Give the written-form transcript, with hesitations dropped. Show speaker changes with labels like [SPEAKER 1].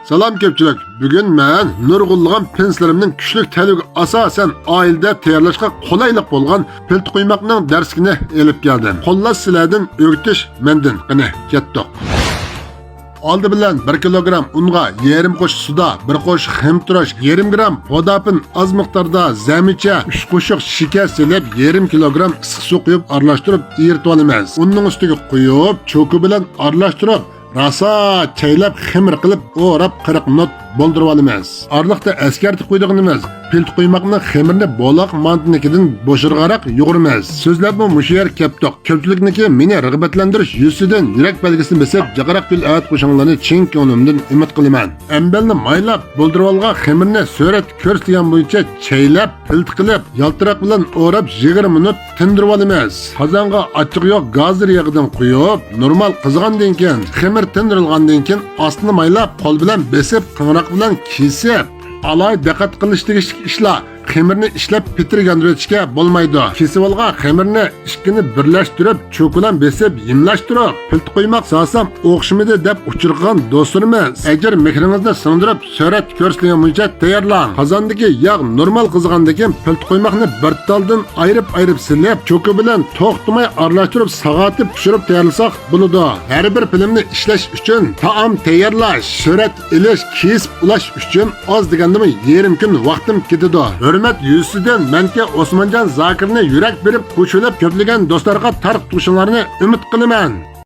[SPEAKER 1] Salom köpchilik. Bugun men nurg'unlagan pinslarimning kuchli ta'liga asosan oilada tayyorlashga qulaylik bo'lgan pilt quymoqning darsini elib keldim. Xullas sizlardan o'rgatish mendan. Qani, ketdik. Oldi bilan 1 kilogram unga yarım qo'sh suda, 1 qo'sh ximtirash, yarım gram podapin az miqdorda zamicha, 3 qo'shiq shakar silib, yarım kilogram issiq suv quyib aralashtirib eritib olamiz. Unning ustiga quyib, cho'ki bilan aralashtirib, rasa chaylab ximir qilib, o'rab 40 minut bo'ldirib olamiz. Arliqda eskartib qo'ydiganimiz pilt quymoqni ximirni bo'loq mantinikidan bo'shirg'aroq yo'g'iramiz. So'zlabmi musher keptoq. Ko'pchilikniki meni rag'batlantirish yuzidan yurak belgisini besib, jaqaroq pil ayt qo'shinglarni chin ko'nglimdan umid qilaman. Ambalni maylab bo'ldirib olgan ximirni surat ko'rsatilgan bo'yicha chaylab, pilt qilib, yaltiroq bilan o'rab 20 minut tindirib olamiz. Qozonga ochiq yo'q gazir yog'idan quyib, normal qizg'andan keyin ximir tindirilgandan keyin ostini maylab, qo'l bilan besib, qing'roq bilan kesib, alay diqqat qilish tegishli ishlar. Xemirni ishlab bitirgandirishga bo'lmaydi. Kesib olgan xemirni ikkini birlashtirib, cho'k bilan besib, yimlashtirib, pilt qo'ymoq sasam o'xshimidi deb uchirgan do'stlarimiz. Agar mehringizni singdirib, surat ko'rsatilgan bo'yicha tayyorlang. Qozondagi yog' normal qizg'andan keyin pilt qo'ymoqni bir taldan ayirib silib, cho'ki bilan to'xtamay aralashtirib, so'g'atib pishirib tayyorlasak bo'ladi. Har bir filmni ishlash uchun taom tayyorlash, surat ilish, kesib ulash uchun oz degandimi yarim kun vaqtim ketadi. Hürmet yüzüden menke Osmancan Zakir'ne yürek berip koşulup köplegen dostlarga tarq tuşunlarını ümit kılıman.